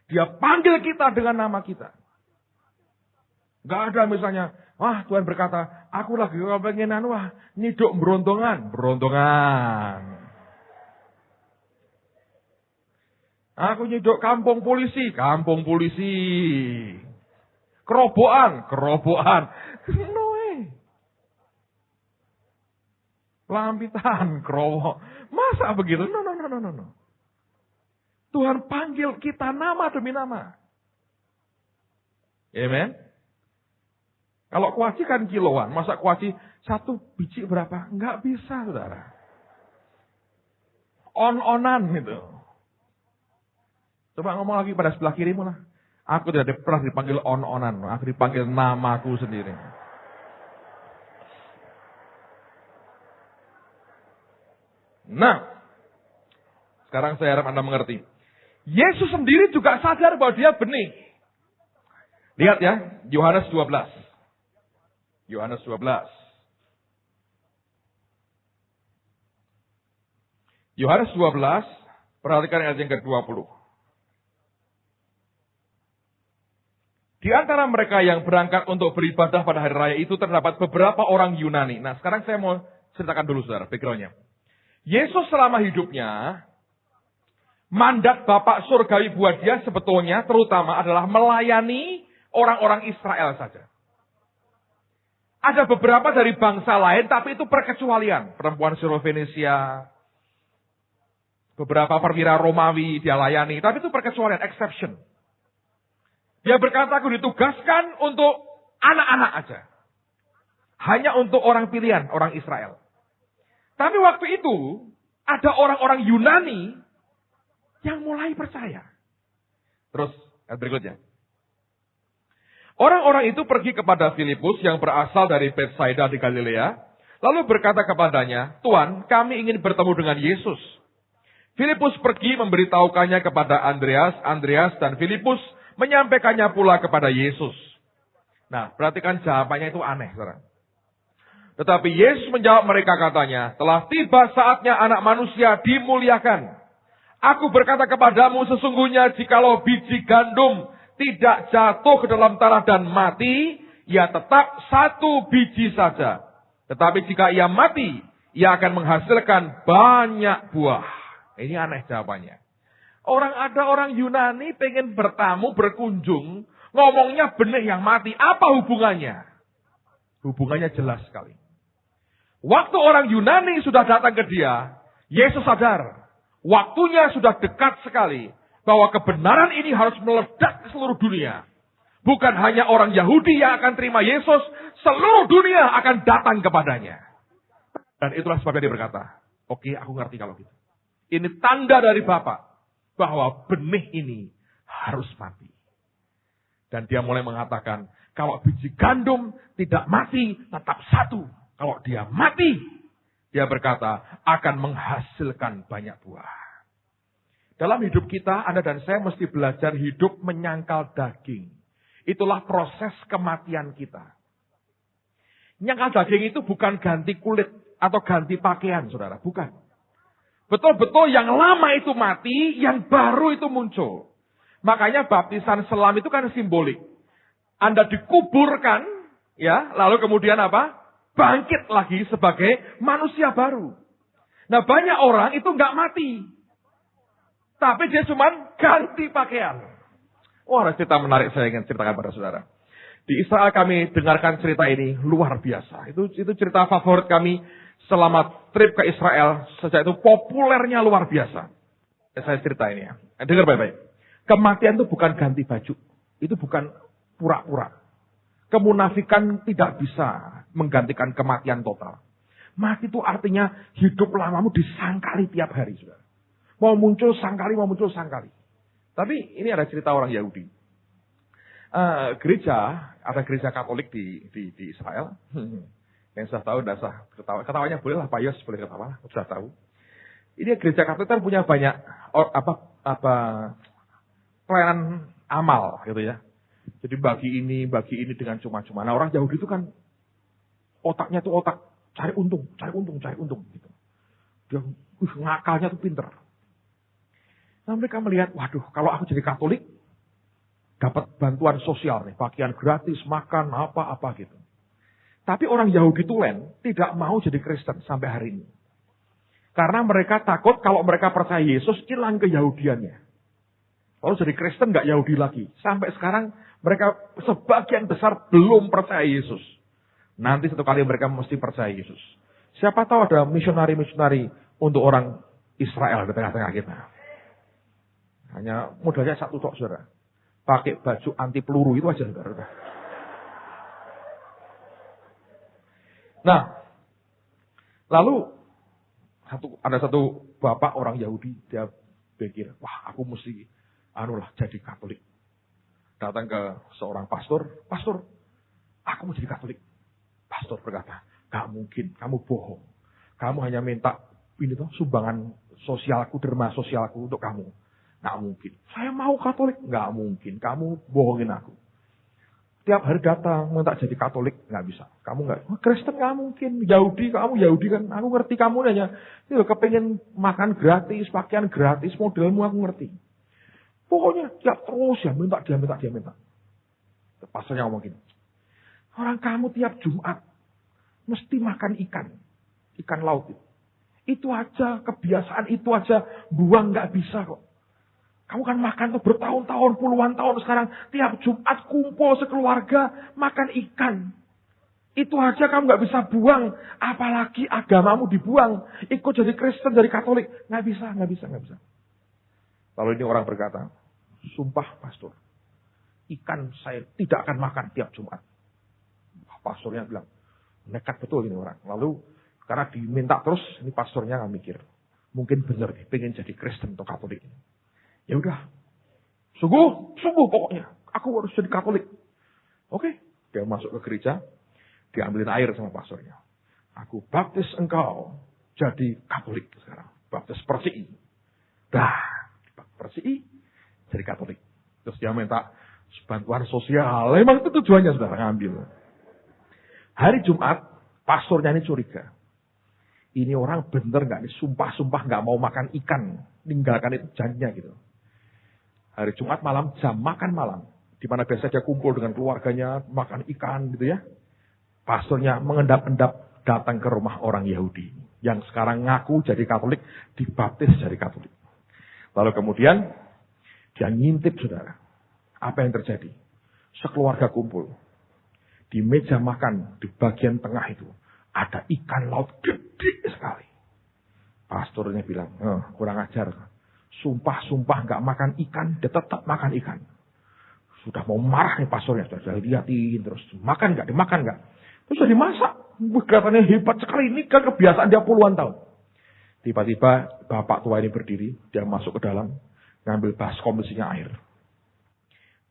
Dia panggil kita dengan nama kita. Gak ada misalnya, wah Tuhan berkata, aku lagi pengen nyiduk berontongan. Aku nyiduk kampung polisi. Kerobokan. No way. Lampitan, kerobok. Masa begitu? No. Tuhan panggil kita nama demi nama. Amen. Kalau kuaci kan kiloan. Masa kuaci satu biji berapa? Enggak bisa, saudara. On-onan gitu. Coba ngomong lagi pada sebelah kirimu lah. Aku tidak pernah dipanggil on-onan. Aku dipanggil namaku sendiri. Nah, sekarang saya harap Anda mengerti. Yesus sendiri juga sadar bahwa dia benih. Lihat ya, Yohanes 12. Yohanes 12. Yohanes 12, perhatikan ayat yang ke-20. Di antara mereka yang berangkat untuk beribadah pada hari raya itu terdapat beberapa orang Yunani. Nah, sekarang saya mau ceritakan dulu, saudara, background-nya. Yesus selama hidupnya, mandat Bapak Surgawi buat dia sebetulnya terutama adalah melayani orang-orang Israel saja. Ada beberapa dari bangsa lain, tapi itu perkecualian. Perempuan Sirofenisia, beberapa perwira Romawi dia layani, tapi itu perkecualian, exception. Dia berkata, aku ditugaskan untuk anak-anak aja. Hanya untuk orang pilihan, orang Israel. Tapi waktu itu, ada orang-orang Yunani yang mulai percaya. Terus, berikutnya. Orang-orang itu pergi kepada Filipus yang berasal dari Betsaida di Galilea. Lalu berkata kepadanya, Tuan, kami ingin bertemu dengan Yesus. Filipus pergi memberitahukannya kepada Andreas dan Filipus menyampaikannya pula kepada Yesus. Nah, perhatikan jawabannya itu aneh, saudara. Tetapi Yesus menjawab mereka katanya, telah tiba saatnya anak manusia dimuliakan. Aku berkata kepadamu sesungguhnya jikalau biji gandum tidak jatuh ke dalam tanah dan mati, ia tetap satu biji saja. Tetapi jika ia mati, ia akan menghasilkan banyak buah. Ini aneh jawabannya. Ada orang Yunani pengen bertamu, berkunjung, Ngomongnya benih yang mati. Apa hubungannya? Hubungannya jelas sekali. Waktu orang Yunani sudah datang ke dia, Yesus sadar. Waktunya sudah dekat sekali. Bahwa kebenaran ini harus meledak ke seluruh dunia. Bukan hanya orang Yahudi yang akan terima Yesus. Seluruh dunia akan datang kepadanya. Dan itulah sebabnya dia berkata, oke, aku ngerti kalau gitu. Ini tanda dari Bapa. Bahwa benih ini harus mati. Dan dia mulai mengatakan, kalau biji gandum tidak mati, tetap satu. Kalau dia mati, dia berkata, akan menghasilkan banyak buah. Dalam hidup kita, Anda dan saya mesti belajar hidup menyangkal daging. Itulah proses kematian kita. Nyangkal daging itu bukan ganti kulit atau ganti pakaian, saudara. Bukan. Betul-betul yang lama itu mati, yang baru itu muncul. Makanya baptisan selam itu kan simbolik. Anda dikuburkan, ya, lalu kemudian apa? Bangkit lagi sebagai manusia baru. Nah, banyak orang itu nggak mati. Tapi dia cuma ganti pakaian. Wah, ada cerita menarik saya ingin ceritakan pada saudara. Di Israel kami dengarkan cerita ini luar biasa. Itu cerita favorit kami selama trip ke Israel. Sejak itu populernya luar biasa. Saya cerita ini ya. Dengar baik-baik. Kematian itu bukan ganti baju. Itu bukan pura-pura. Kemunafikan tidak bisa menggantikan kematian total. Mati itu artinya hidup lamamu disangkali tiap hari, saudara. Mau muncul sangkali, mau muncul sangkali. Tapi ini ada cerita orang Yahudi. Ada gereja Katolik di Israel. Yang sudah tahu, tidak usah ketawa. Ketawanya boleh lah, Pak Yos boleh ketawa, sudah tahu. Ini gereja Katolik kan punya banyak pelayanan amal, gitu ya. Jadi bagi ini dengan cuma-cuma. Nah, orang Yahudi itu kan otaknya tuh otak cari untung gitu. Dia ngakalnya tuh pinter. Nah, mereka melihat, waduh, kalau aku jadi Katolik, dapat bantuan sosial nih, bagian gratis, makan, apa-apa gitu. Tapi orang Yahudi tulen tidak mau jadi Kristen sampai hari ini. Karena mereka takut kalau mereka percaya Yesus, hilang keyahudiannya. Lalu jadi Kristen nggak Yahudi lagi. Sampai sekarang mereka sebagian besar belum percaya Yesus. Nanti satu kali mereka mesti percaya Yesus. Siapa tahu ada misionari-misionari untuk orang Israel di tengah-tengah kita. Hanya modalnya satu tok, saudara. Pakai baju anti peluru itu aja, saudara. Nah, lalu ada satu bapak orang Yahudi, dia pikir, wah aku mesti jadi Katolik. Datang ke seorang pastor, aku mau jadi Katolik. Pastor berkata, gak mungkin, kamu bohong. Kamu hanya minta ini tuh sumbangan sosialku, derma sosialku untuk kamu. Gak mungkin. Saya mau Katolik. Gak mungkin. Kamu bohongin aku. Tiap hari datang minta jadi Katolik. Gak bisa. Kamu gak. Kristen gak mungkin. Yahudi. Kamu Yahudi kan. Aku ngerti kamu hanya. Kepengen makan gratis. Pakaian gratis. Modelmu aku ngerti. Pokoknya tiap terus ya. Minta. Pastornya ngomong gini. Orang kamu tiap Jumat. Mesti makan ikan. Ikan laut itu. Itu aja. Kebiasaan itu aja. Buang gak bisa kok. Kamu kan makan tuh bertahun-tahun, puluhan tahun sekarang. Tiap Jumat kumpul sekeluarga, makan ikan. Itu aja kamu gak bisa buang. Apalagi agamamu dibuang. Ikut jadi Kristen, jadi Katolik. Gak bisa. Lalu ini orang berkata, sumpah pastor, ikan saya tidak akan makan tiap Jumat. Pastornya bilang, nekat betul ini orang. Lalu karena diminta terus, ini pastornya gak mikir. Mungkin benar nih, pengen jadi Kristen atau Katolik. Ya udah, sungguh pokoknya, aku harus jadi Katolik. Oke, dia masuk ke gereja, diambilin air sama pastornya. Aku baptis engkau jadi Katolik sekarang. Baptis persii. Persii jadi Katolik. Terus dia minta bantuan sosial. Memang itu tujuannya saudara ngambil. Hari Jumat, pastornya ini curiga. Ini orang bener gak nih, sumpah gak mau makan ikan. Ninggalkan itu janjinya gitu. Hari Jumat malam, jam makan malam. Di mana biasa dia kumpul dengan keluarganya, makan ikan gitu ya. Pastornya mengendap-endap datang ke rumah orang Yahudi. Yang sekarang ngaku jadi Katolik, dibaptis jadi Katolik. Lalu kemudian, dia ngintip saudara. Apa yang terjadi? Sekeluarga kumpul. Di meja makan, di bagian tengah itu, ada ikan laut gede sekali. Pastornya bilang, kurang ajar. Sumpah gak makan ikan, dia tetap makan ikan. Sudah mau marah nih pastornya, sudah liatin terus. Makan gak, dimakan gak. Terus sudah dimasak. Kelihatannya hebat sekali, ini kan kebiasaan dia puluhan tahun. Tiba-tiba bapak tua ini berdiri, dia masuk ke dalam, ngambil baskom isinya air.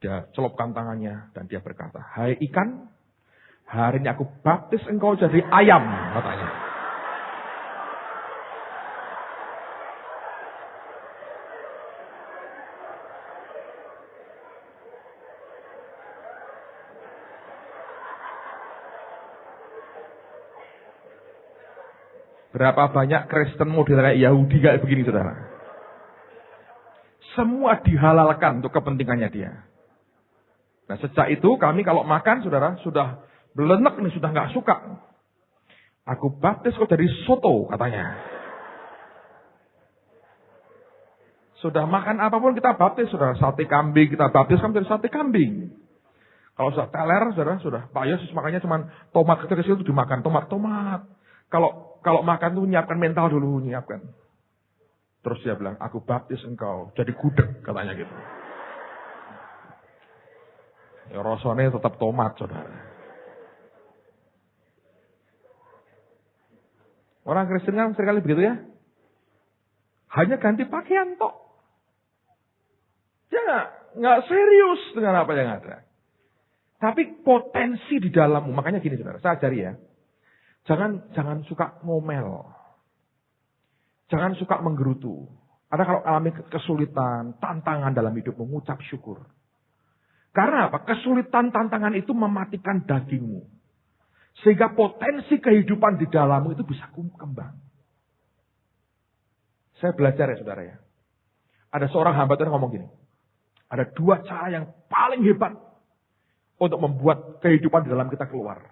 Dia celupkan tangannya dan dia berkata, "Hai ikan, hari ini aku baptis engkau jadi ayam," katanya. Berapa banyak Kristen model kayak Yahudi kayak begini, saudara. Semua dihalalkan untuk kepentingannya dia. Nah, sejak itu kami kalau makan, saudara, sudah belenek nih, sudah nggak suka. Aku baptis kok jadi soto, katanya. Sudah makan apapun kita baptis, saudara. Sate kambing kita baptis, kan jadi sate kambing. Kalau sudah teler, saudara, sudah. Pak Yesus makanya cuma tomat kecil-kecil itu dimakan. Tomat. Kalau makan tuh nyiapkan mental dulu, nyiapkan. Terus dia bilang, aku baptis engkau jadi gudeg, katanya gitu. Ya rasanya tetap tomat, saudara. Orang Kristen kan seringkali begitu ya. Hanya ganti pakaian tok. Dia nggak serius dengan apa yang ada. Tapi potensi di dalammu, makanya gini saudara, saya ajari ya. Jangan suka ngomel. Jangan suka menggerutu. Ada kalau alami kesulitan, tantangan dalam hidupmu, mengucap syukur. Karena apa? Kesulitan, tantangan itu mematikan dagingmu. Sehingga potensi kehidupan di dalammu itu bisa kembang. Saya belajar ya saudara ya. Ada seorang hamba Tuhan ngomong gini. Ada 2 cara yang paling hebat untuk membuat kehidupan di dalam kita keluar.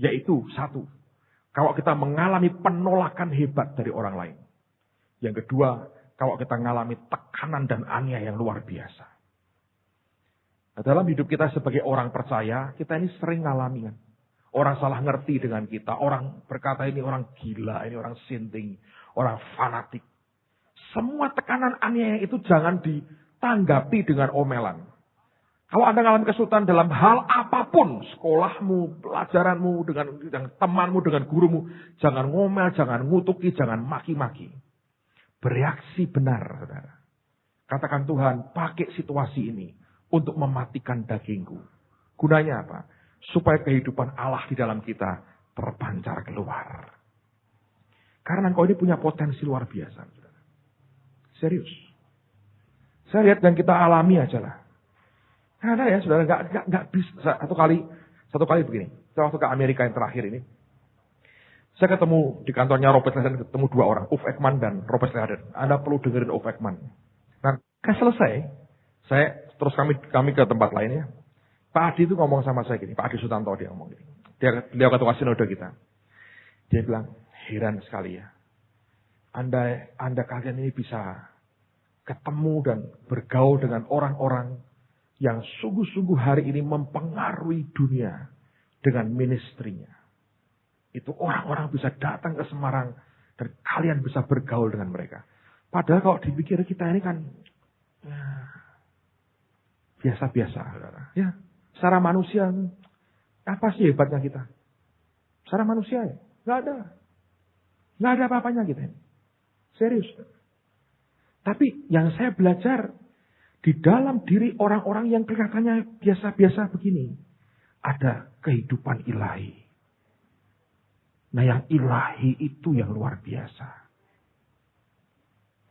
Yaitu 1. Kalau kita mengalami penolakan hebat dari orang lain. Yang kedua, kalau kita mengalami tekanan dan aniaya yang luar biasa. Nah, dalam hidup kita sebagai orang percaya, kita ini sering ngalami kan. Orang salah ngerti dengan kita. Orang berkata ini orang gila, ini orang sinting, orang fanatik. Semua tekanan aniaya itu jangan ditanggapi dengan omelan. Kalau Anda mengalami kesulitan dalam hal apapun, sekolahmu, pelajaranmu, dengan temanmu, dengan gurumu, jangan ngomel, jangan ngutuki, jangan maki-maki. Bereaksi benar, saudara. Katakan Tuhan, pakai situasi ini untuk mematikan dagingku. Gunanya apa? Supaya kehidupan Allah di dalam kita terpancar keluar. Karena engkau ini punya potensi luar biasa. Saudara. Serius. Saya lihat dan kita alami aja lah. Karena ya saudara nggak bisa satu kali begini. Saya waktu ke Amerika yang terakhir ini, saya ketemu di kantornya Robert Leyden, ketemu 2 orang, Uf Ekman dan Robert Leyden. Anda perlu dengerin Uf Ekman. Nah, selesai, terus kami ke tempat lainnya. Pak Adi itu ngomong sama saya gini, Pak Adi Sutanto dia ngomong gini. Beliau ketua sinode kita. Dia bilang, heran sekali ya. Anda kalian ini bisa ketemu dan bergaul dengan orang-orang yang sungguh-sungguh hari ini mempengaruhi dunia dengan ministrinya. Itu orang-orang bisa datang ke Semarang dan kalian bisa bergaul dengan mereka. Padahal kalau dipikir kita ini kan ya, biasa-biasa, saudara. Ya, secara manusia apa sih hebatnya kita? Secara manusia ya, nggak ada apa-apanya kita ini. Serius. Tapi yang saya belajar di dalam diri orang-orang yang kelihatannya biasa-biasa begini, ada kehidupan ilahi. Nah yang ilahi itu yang luar biasa.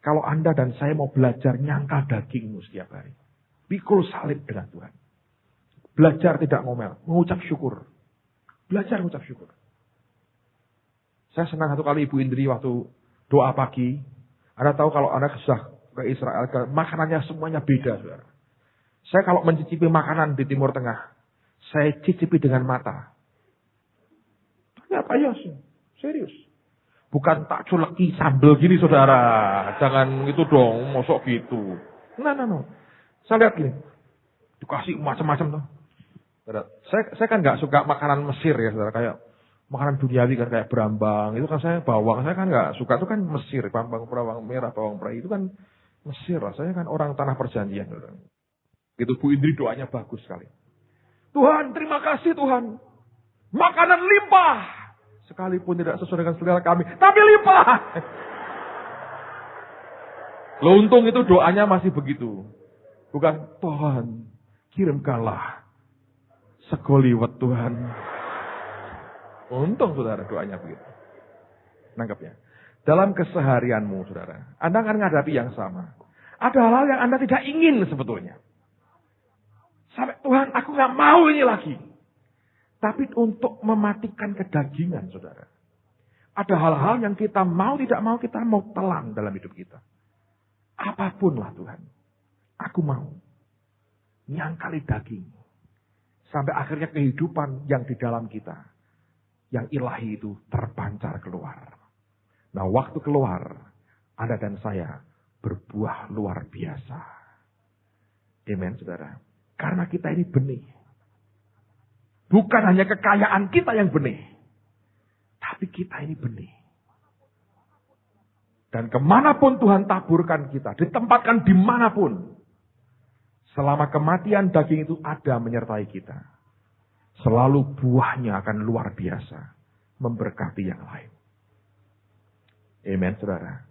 Kalau Anda dan saya mau belajar nyangkal dagingmu setiap hari. Pikul salib dengan Tuhan. Belajar tidak ngomel, mengucap syukur. Belajar mengucap syukur. Saya senang satu kali Ibu Indri waktu doa pagi. Anda tahu kalau Anda sudah ke Israel, makanannya semuanya beda, saudara. Saya kalau mencicipi makanan di Timur Tengah, saya cicipi dengan mata. Ternyata ya, serius. Bukan tak culeki sambel gini, saudara. Jangan gitu dong, mosok gitu. Nah. Saya lihat gini, dikasih macam-macam tuh. Saya kan nggak suka makanan Mesir ya, saudara. Kayak makanan duniawi kan kayak berambang. Itu kan saya bawang. Saya kan nggak suka. Itu kan Mesir. Bawang merah, bawang putih. Itu kan Mesir. Saya kan orang tanah perjanjian. Saudara. Itu Bu Indri doanya bagus sekali. Tuhan, terima kasih Tuhan. Makanan limpah. Sekalipun tidak sesuai dengan selera kami. Tapi limpah. Loh, untung itu doanya masih begitu. Bukan, Tuhan, kirimkanlah segoliwet Tuhan. Untung saudara doanya begitu. Nangkep ya. Dalam keseharianmu saudara, Anda akan menghadapi yang sama. Ada hal-hal yang Anda tidak ingin sebetulnya. Sampai Tuhan, aku gak mau ini lagi. Tapi untuk mematikan kedagingan saudara. Ada hal-hal yang kita mau tidak mau, kita mau telan dalam hidup kita. Apapun lah Tuhan. Aku mau. Nyangkali daging. Sampai akhirnya kehidupan yang di dalam kita. Yang ilahi itu terpancar keluar. Nah waktu keluar. Anda dan saya berbuah luar biasa. Amen saudara. Karena kita ini benih. Bukan hanya kekayaan kita yang benih. Tapi kita ini benih. Dan kemanapun Tuhan taburkan kita. Ditempatkan dimanapun. Selama kematian daging itu ada menyertai kita. Selalu buahnya akan luar biasa. Memberkati yang lain. Amen saudara.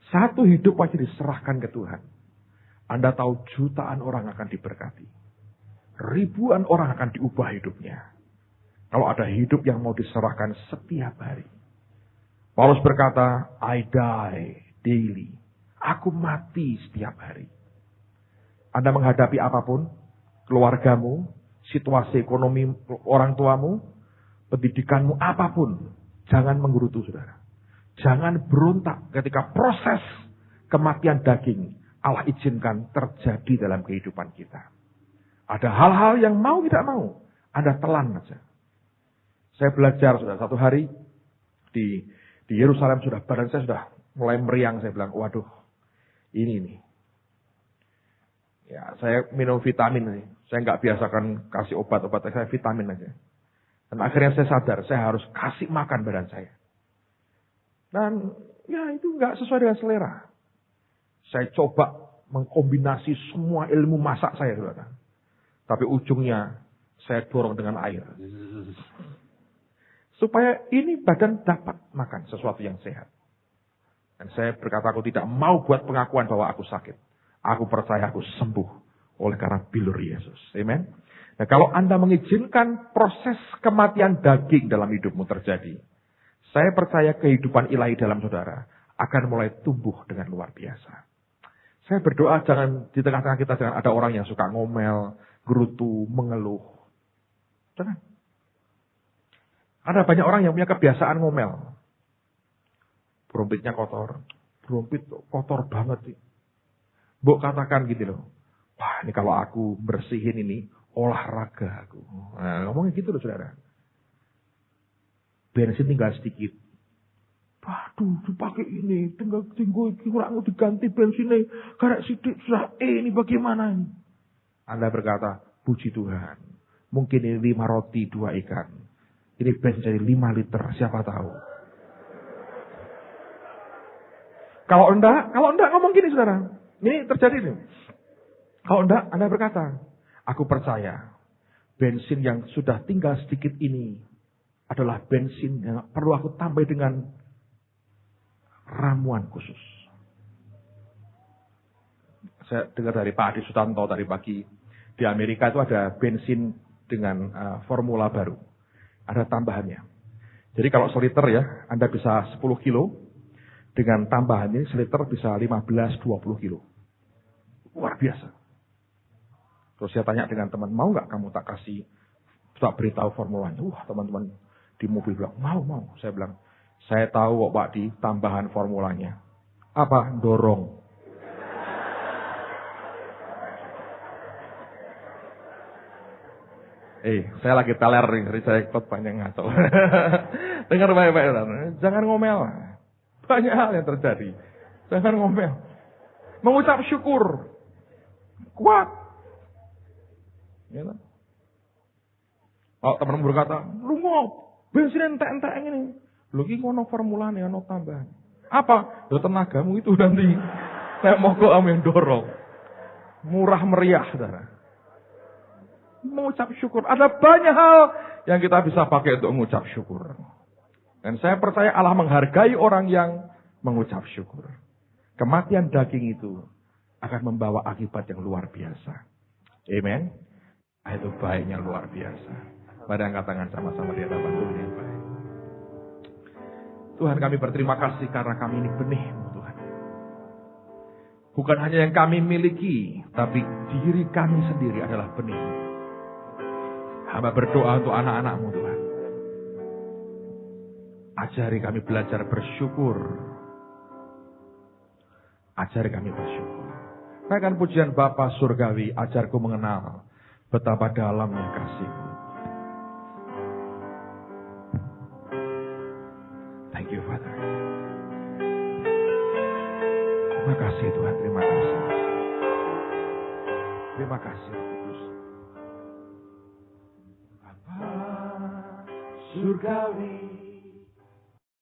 Satu hidup pasti diserahkan ke Tuhan. Anda tahu jutaan orang akan diberkati. Ribuan orang akan diubah hidupnya. Kalau ada hidup yang mau diserahkan setiap hari. Paulus berkata, I die daily. Aku mati setiap hari. Anda menghadapi apapun, keluargamu, situasi ekonomi orang tuamu, pendidikanmu, apapun. Jangan menggerutu, saudara. Jangan berontak ketika proses kematian daging Allah izinkan terjadi dalam kehidupan kita. Ada hal-hal yang mau tidak mau, Anda telan saja. Saya belajar, saudara, satu hari di Yerusalem badan saya sudah mulai meriang. Saya bilang, waduh, ini nih. Ya, saya minum vitamin nih. Saya nggak biasakan kasih obat-obat, saya vitamin aja. Dan akhirnya saya sadar, saya harus kasih makan badan saya. Dan ya itu nggak sesuai dengan selera. Saya coba mengkombinasi semua ilmu masak saya, saudara. Tapi ujungnya saya dorong dengan air. Supaya ini badan dapat makan sesuatu yang sehat. Dan saya berkata, aku tidak mau buat pengakuan bahwa aku sakit. Aku percaya aku sembuh oleh karena bilur Yesus. Amen. Nah, kalau Anda mengizinkan proses kematian daging dalam hidupmu terjadi, saya percaya kehidupan ilahi dalam saudara akan mulai tumbuh dengan luar biasa. Saya berdoa jangan di tengah-tengah kita jangan ada orang yang suka ngomel, gerutu, mengeluh. Jangan. Ada banyak orang yang punya kebiasaan ngomel. Berumpitnya kotor. Berumpit kotor banget sih. Mbok katakan gitu loh. Wah, ini kalau aku bersihin ini olahraga aku. Nah, ngomongnya gitu loh saudara. Bensin tinggal sedikit. Waduh, dipakai ini. Tinggal kurang diganti bensinnya. Karena sidik sudah ini bagaimana ini? Anda berkata, puji Tuhan. Mungkin ini 5 roti 2 ikan. Ini bensin jadi 5 liter. Siapa tahu. Kalau enggak ngomong gini saudara. Ini terjadi nih. Kalau enggak, Anda berkata, aku percaya bensin yang sudah tinggal sedikit ini adalah bensin yang perlu aku tambah dengan ramuan khusus. Saya dengar dari Pak Adi Sutanto tadi pagi, di Amerika itu ada bensin dengan formula baru. Ada tambahannya. Jadi kalau seliter ya, Anda bisa 10 kilo, dengan tambahan ini seliter bisa 15-20 kilo. Luar biasa. Terus saya tanya dengan teman, mau nggak kamu tak beritahu formulanya? Teman-teman di mobil bilang, mau. Saya bilang, saya tahu kok Pak Di, tambahan formulanya. Apa? Dorong. Saya lagi teler nih, saya ikut banyak ngaco. Dengar baik-baik, jangan ngomel. Banyak hal yang terjadi. Jangan ngomel. Mengucap syukur. Kuat. Ya, Kalau teman berkata, lu ngop, bensin entek-entek ini. Lu ki ngono formulane ono tambahan. Apa? Ya tenagamu itu nanti. Nek mogok amen dorong. Murah meriah, saudara. Mengucap syukur. Ada banyak hal yang kita bisa pakai untuk mengucap syukur. Dan saya percaya Allah menghargai orang yang mengucap syukur. Kematian daging itu akan membawa akibat yang luar biasa. Amen. Itu baiknya luar biasa. Mari angkat tangan sama-sama di hadapan Tuhan yang baik. Tuhan, kami berterima kasih karena kami ini benih-Mu, Tuhan. Bukan hanya yang kami miliki, tapi diri kami sendiri adalah benih-Mu. Hamba berdoa untuk anak-anak-Mu, Tuhan. Ajari kami belajar bersyukur. Ajari kami bersyukur. Naikkan pujian Bapa Surgawi, ajarku mengenal betapa dalamnya kasih-Mu. Thank you, Father. Terima kasih Tuhan, terima kasih. Terima kasih, Kudus. Bapa Surgawi,